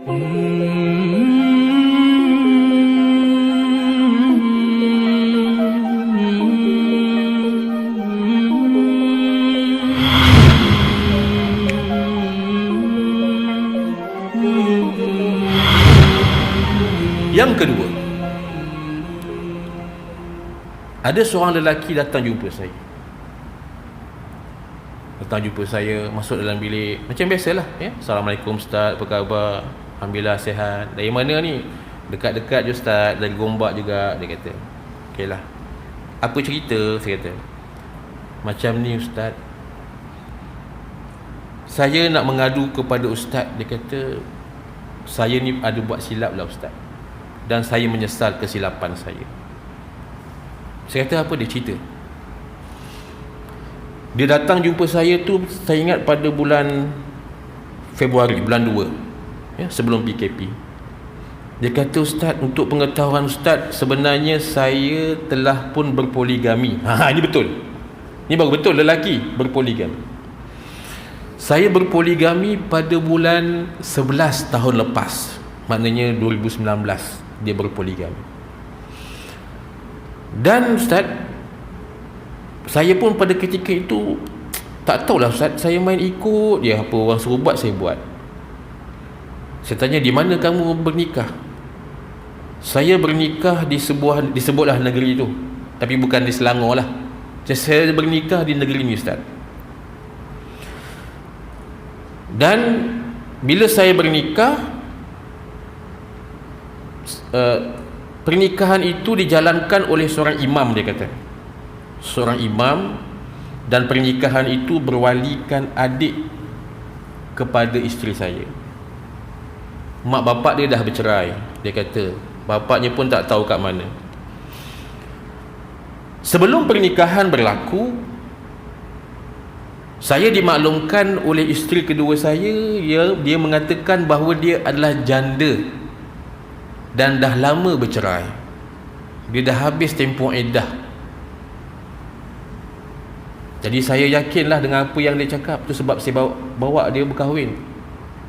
Yang kedua, ada seorang lelaki datang jumpa saya. Masuk dalam bilik macam biasalah, ya. Assalamualaikum Ustaz, apa khabar? Alhamdulillah sihat. Dari mana ni? Dekat-dekat je Ustaz, dari Gombak juga, dia kata. Okeylah. Apa cerita? Saya kata. Macam ni Ustaz, saya nak mengadu kepada Ustaz. Dia kata, saya ni ada buat silap lah Ustaz, dan saya menyesal kesilapan saya. Saya kata, apa dia cerita? Dia datang jumpa saya tu, saya ingat pada bulan Februari, bulan 2, ya, sebelum PKP. Dia kata, Ustaz, untuk pengetahuan Ustaz, sebenarnya saya telah pun berpoligami. Ini betul. Ini baru betul, lelaki berpoligami. Saya berpoligami pada bulan 11 tahun lepas. Maknanya 2019 dia berpoligami. Dan Ustaz, saya pun pada ketika itu tak tahulah Ustaz, saya main ikut je apa orang suruh buat, saya buat. Saya tanya, di mana kamu bernikah? Saya bernikah disebutlah negeri itu, tapi bukan di Selangor lah. Saya bernikah di negeri ini Ustaz. Dan bila saya bernikah, pernikahan itu dijalankan oleh seorang imam, dia kata. Seorang imam, dan pernikahan itu berwalikan adik kepada isteri saya. Mak bapak dia dah bercerai, dia kata. Bapaknya pun tak tahu kat mana. Sebelum pernikahan berlaku, saya dimaklumkan oleh isteri kedua saya, dia mengatakan bahawa dia adalah janda dan dah lama bercerai. Dia dah habis tempoh iddah. Jadi saya yakinlah dengan apa yang dia cakap. Itu sebab saya bawa dia berkahwin,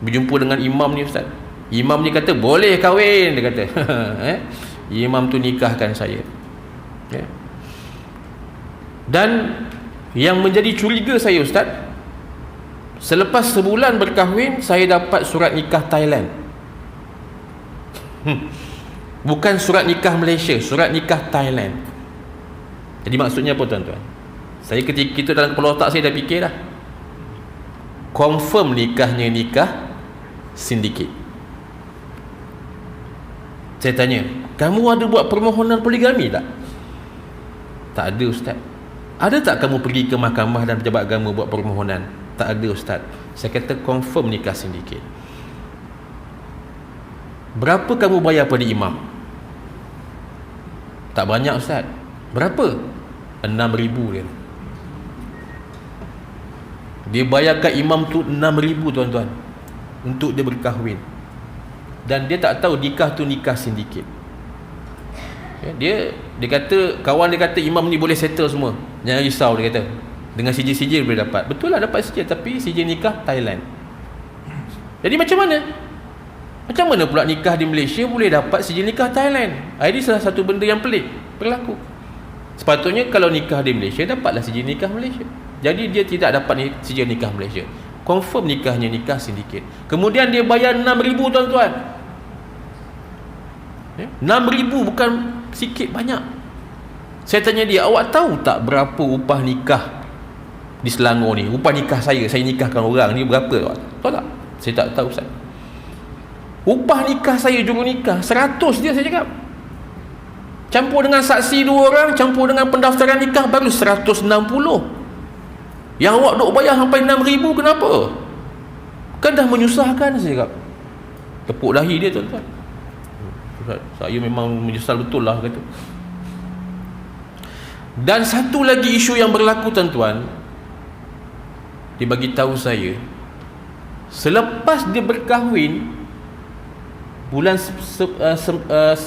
berjumpa dengan imam ni Ustaz. Imam ni kata, boleh kahwin, dia kata. Imam tu nikahkan saya, ya. Dan yang menjadi curiga saya Ustaz, selepas sebulan berkahwin, saya dapat surat nikah Thailand. Bukan surat nikah Malaysia, surat nikah Thailand. Jadi maksudnya apa tuan-tuan? Saya ketika itu dalam kepala otak saya dah fikir dah, confirm nikahnya nikah sindiket. Saya tanya, kamu ada buat permohonan poligami tak? Tak ada Ustaz. Ada tak kamu pergi ke mahkamah dan pejabat agama buat permohonan? Tak ada Ustaz. Saya kata, confirm nikah sindiket. Berapa kamu bayar pada imam? Tak banyak Ustaz. Berapa? 6,000 dia. Dia bayarkan imam tu 6,000 tuan-tuan, untuk dia berkahwin. Dan dia tak tahu nikah tu nikah sindiket. Dia kata, kawan dia kata, imam ni boleh settle semua, jangan risau, dia kata. Dengan sijil-sijil boleh dapat. Betul lah dapat sijil, tapi sijil nikah Thailand. Jadi macam mana? Macam mana pula nikah di Malaysia boleh dapat sijil nikah Thailand? Ini salah satu benda yang pelik berlaku. Sepatutnya kalau nikah di Malaysia, dapatlah sijil nikah Malaysia. Jadi dia tidak dapat sijil nikah Malaysia. Confirm nikahnya nikah sindiket. Kemudian dia bayar 6,000 tuan-tuan. 6,000 bukan sikit, banyak. Saya tanya dia, awak tahu tak berapa upah nikah di Selangor ni? Upah nikah saya nikahkan orang ni berapa? Tahu tak? Saya tak tahu Ustaz. Upah nikah saya, juru nikah 100 dia, saya cakap. Campur dengan saksi 2 orang, campur dengan pendaftaran nikah, baru 160. Yang awak duk bayar sampai 6,000, kenapa? Kan dah menyusahkan, saya cakap. Tepuk dahi dia tuan-tuan. Saya memang menyesal betul lah, kata. Dan satu lagi isu yang berlaku tuan-tuan, dia bagi tahu saya, selepas dia berkahwin, bulan 11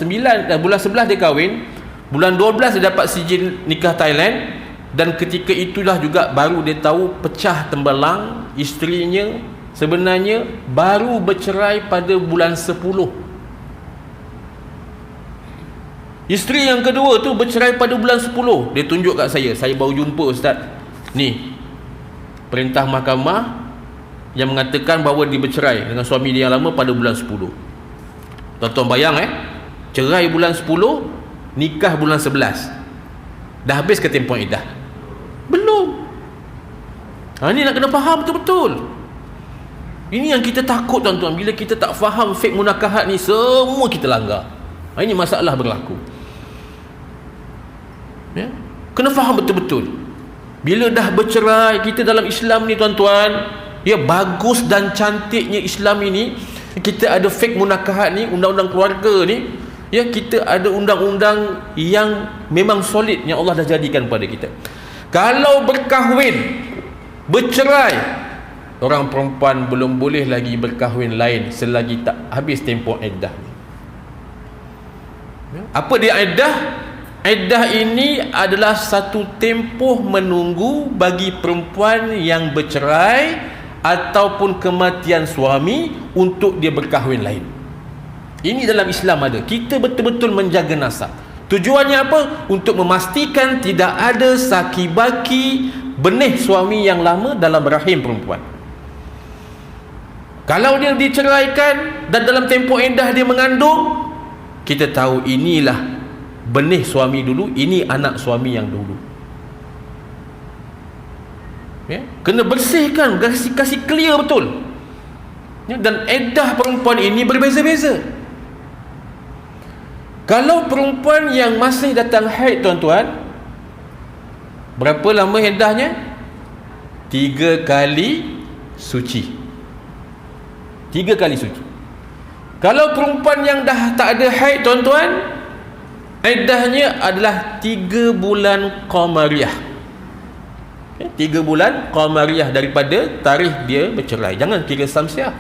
dia kahwin, bulan 12 dia dapat sijil nikah Thailand. Dan ketika itulah juga baru dia tahu pecah tembelang, isterinya sebenarnya baru bercerai pada bulan 10. Isteri yang kedua tu bercerai pada bulan 10. Dia tunjuk kat saya baru jumpa ustaz. Ni perintah mahkamah yang mengatakan bahawa dia bercerai dengan suami dia yang lama pada bulan 10. Tuan-tuan bayang cerai bulan 10, nikah bulan 11. Dah habis ke tempoh iddah? Belum. Ini nak kena faham betul-betul. Ini yang kita takut tuan-tuan. Bila kita tak faham fik munakahat ni, semua kita langgar. Ini masalah berlaku. Ya? Kena faham betul-betul. Bila dah bercerai, kita dalam Islam ni tuan-tuan, ya, bagus dan cantiknya Islam ini, kita ada fik munakahat ni, undang-undang keluarga ni, ya, kita ada undang-undang yang memang solid yang Allah dah jadikan pada kita. Kalau berkahwin, bercerai, orang perempuan belum boleh lagi berkahwin lain selagi tak habis tempoh iddah. Apa dia iddah? Iddah ini adalah satu tempoh menunggu bagi perempuan yang bercerai ataupun kematian suami untuk dia berkahwin lain. Ini dalam Islam ada. Kita betul-betul menjaga nasab. Tujuannya apa? Untuk memastikan tidak ada saki-baki benih suami yang lama dalam rahim perempuan. Kalau dia diceraikan dan dalam tempoh iddah dia mengandung, kita tahu inilah benih suami dulu, ini anak suami yang dulu. Ya? Kena bersihkan, kasih clear betul. Ya? Dan iddah perempuan ini berbeza-beza. Kalau perempuan yang masih datang haid tuan-tuan, berapa lama iddahnya? 3 kali suci. 3 kali suci. Kalau perempuan yang dah tak ada haid tuan-tuan, iddahnya adalah 3 bulan qamariyah. 3 bulan qamariyah daripada tarikh dia bercerai. Jangan kira samsiah.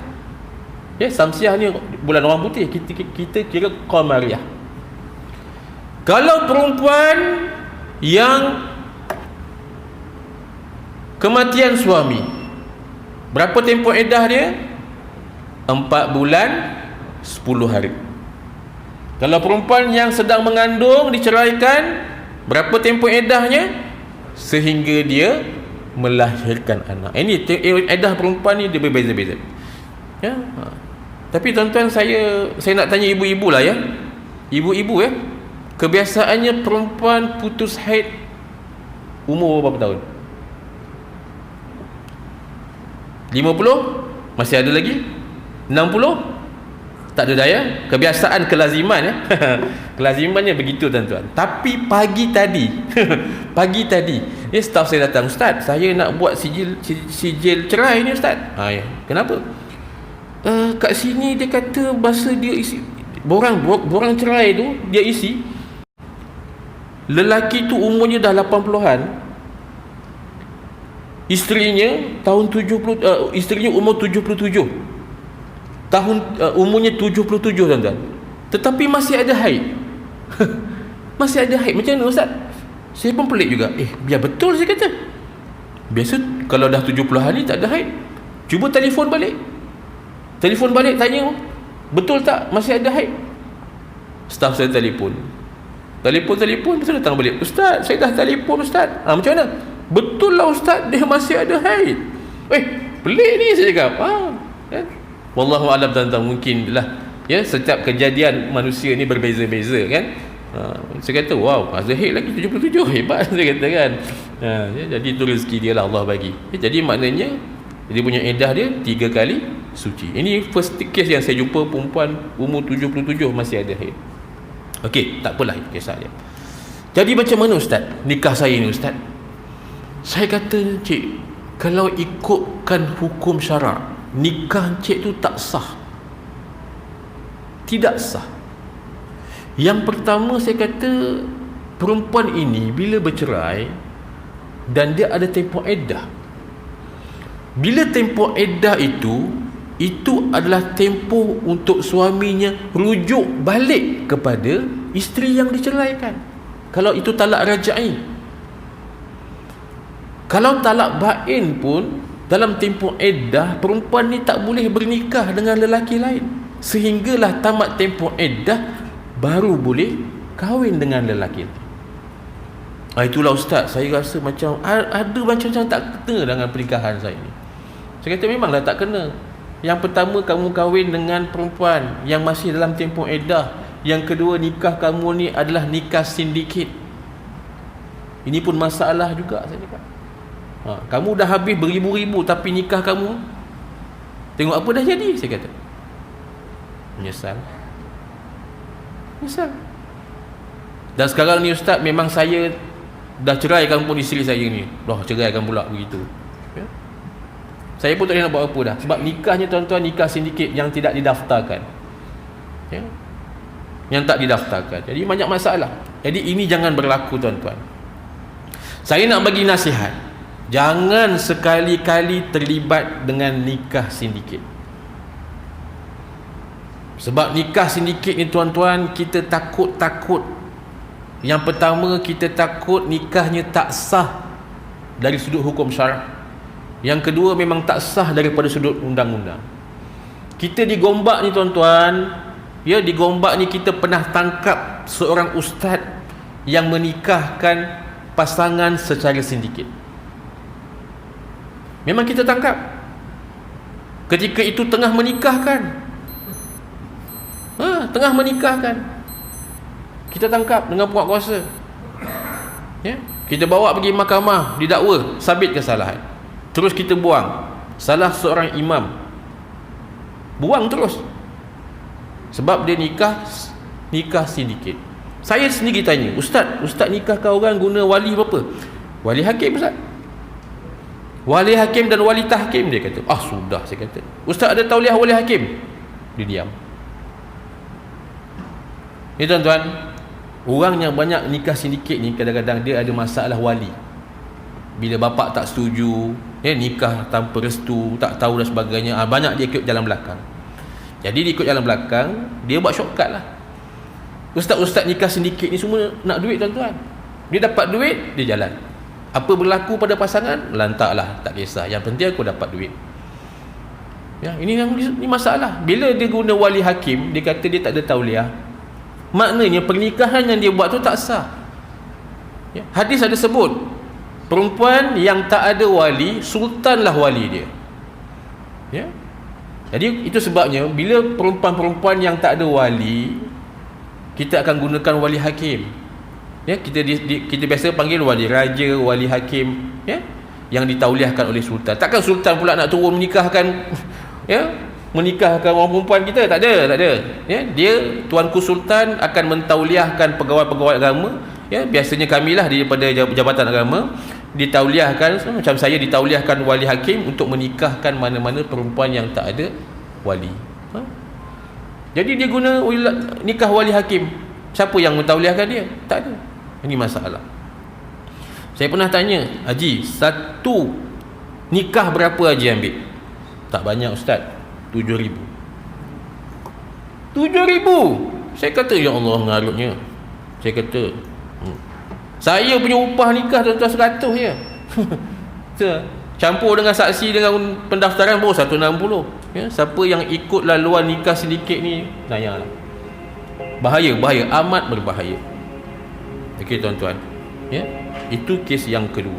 Ya, samsiah ni bulan orang putih, kita kira qamariyah. Kalau perempuan yang kematian suami, berapa tempoh iddah dia? 4 bulan 10 hari. Kalau perempuan yang sedang mengandung diceraikan, berapa tempoh iddahnya? Sehingga dia melahirkan anak. Ini iddah perempuan ni dia berbeza-beza. Ya. Tapi tuan-tuan, saya nak tanya ibu-ibu lah ya. Ibu-ibu ya, kebiasaannya perempuan putus haid umur berapa tahun? 50? Masih ada lagi? 60? Tak ada daya. Kebiasaan kelaziman ya. Kelazimannya begitu tuan-tuan. Tapi pagi tadi pagi tadi staf saya datang, ustaz, saya nak buat sijil cerai ni ustaz. Ya. Kenapa? Kat sini dia kata bahasa dia isi borang cerai tu dia isi lelaki tu umurnya dah 80-an, isterinya tahun 70, isterinya umur 77 tahun, umurnya 77 tuan-tuan, tetapi masih ada haid. Masih ada haid. Macam mana ustaz? Saya pun pelik juga. Biar betul saya kata. Biasa kalau dah 70 hari tak ada haid. Cuba telefon balik. Telefon balik tanya, betul tak masih ada haid? Staf saya telefon. Betul datang balik. Ustaz, saya dah telefon ustaz. Macam mana? Betul lah ustaz, dia masih ada haid. Pelik ni saya cakap. Wallahu a'lam tuan-tuan, mungkin lah ya, setiap kejadian manusia ni berbeza-beza kan. Saya kata wow, ada haid lagi 77, hebat saya kata kan. Jadi itu rezeki dia lah Allah bagi. Jadi maknanya dia punya iddah dia 3 kali suci. Ini first case yang saya jumpa, perempuan umur 77 masih ada haid. Okey, tak apalah kisah dia. Jadi macam mana ustaz nikah saya ni ustaz? Saya kata, cik, kalau ikutkan hukum syarak, nikah cik tu tak sah. Tidak sah. Yang pertama saya kata, perempuan ini bila bercerai dan dia ada tempoh iddah. Bila tempoh iddah itu adalah tempoh untuk suaminya rujuk balik kepada isteri yang diceraikan. Kalau itu talak rajai. Kalau talak bain pun dalam tempoh iddah, perempuan ni tak boleh bernikah dengan lelaki lain sehinggalah tamat tempoh iddah baru boleh kahwin dengan lelaki lain. Itulah ustaz, saya rasa macam ada macam-macam tak kena dengan pernikahan saya ni. Saya kata memanglah tak kena. Yang pertama, kamu kahwin dengan perempuan yang masih dalam tempoh iddah. Yang kedua, nikah kamu ni adalah nikah sindiket. Ini pun masalah juga saya cakap. Kamu dah habis beribu-ribu tapi nikah kamu tengok apa dah jadi, saya kata. Menyesal. Dan sekarang ni ustaz, memang saya dah ceraikan pun isteri saya ni. Ceraikan pula begitu. Ya? Saya pun tak boleh nak buat apa dah. Sebab nikahnya tuan-tuan, nikah sindiket yang tidak didaftarkan. Ya? Yang tak didaftarkan. Jadi banyak masalah. Jadi ini jangan berlaku tuan-tuan. Saya nak bagi nasihat, jangan sekali-kali terlibat dengan nikah sindiket. Sebab nikah sindiket ni tuan-tuan, kita takut. Yang pertama, kita takut nikahnya tak sah dari sudut hukum syarak. Yang kedua, memang tak sah daripada sudut undang-undang. Kita di Gombak ni tuan-tuan, di Gombak ni kita pernah tangkap seorang ustaz yang menikahkan pasangan secara sindiket. Memang kita tangkap. Ketika itu tengah menikahkan. Kita tangkap dengan penguatkuasa. Ya? Kita bawa pergi mahkamah, didakwa, sabit kesalahan. Terus kita buang. Salah seorang imam. Buang terus. Sebab dia nikah sindiket. Saya sendiri tanya, Ustaz nikahkan orang guna wali berapa? Wali hakim Ustaz. Wali hakim dan wali tahkim, dia kata. Sudah, saya kata. Ustaz ada tauliah wali hakim? Dia diam. Ni tuan-tuan, orang yang banyak nikah sindiket ni kadang-kadang dia ada masalah wali. Bila bapak tak setuju, nikah tanpa restu, tak tahu dan sebagainya, banyak dia ikut jalan belakang. Jadi dia ikut jalan belakang, dia buat shortcut lah. Ustaz-ustaz nikah sindiket ni semua nak duit tuan-tuan. Dia dapat duit, dia jalan. Apa berlaku pada pasangan, lantaklah, tak kisah. Yang penting aku dapat duit. Ya, ini masalah. Bila dia guna wali hakim, dia kata dia tak ada tauliah, maknanya pernikahan yang dia buat tu tak sah. Ya, hadis ada sebut, perempuan yang tak ada wali, sultanlah wali dia. Ya. Jadi itu sebabnya bila perempuan-perempuan yang tak ada wali, kita akan gunakan wali hakim. Ya, kita biasa panggil wali raja, wali hakim, ya, yang ditauliahkan oleh sultan. Takkan sultan pula nak turun menikahkan menikahkan orang perempuan kita? Tak ada. Ya, dia tuanku sultan akan mentauliahkan pegawai-pegawai agama. Ya, biasanya kamilah daripada jabatan agama ditauliahkan, macam saya ditauliahkan wali hakim untuk menikahkan mana-mana perempuan yang tak ada wali. Jadi dia guna nikah wali hakim. Siapa yang mentauliahkan dia? Tak ada. Ini masalah. Saya pernah tanya, Haji, satu nikah berapa Haji ambil? Tak banyak ustaz, 7,000. 7,000. Saya kata, ya Allah, ngarutnya. Saya kata, saya punya upah nikah tuan-tuan 100 je. Campur dengan saksi dengan pendaftaran baru 160. Ya, siapa yang ikut laluan nikah sedikit ni, nayanglah. Bahaya, amat berbahaya. Okey tuan-tuan. Ya, itu kes yang kedua.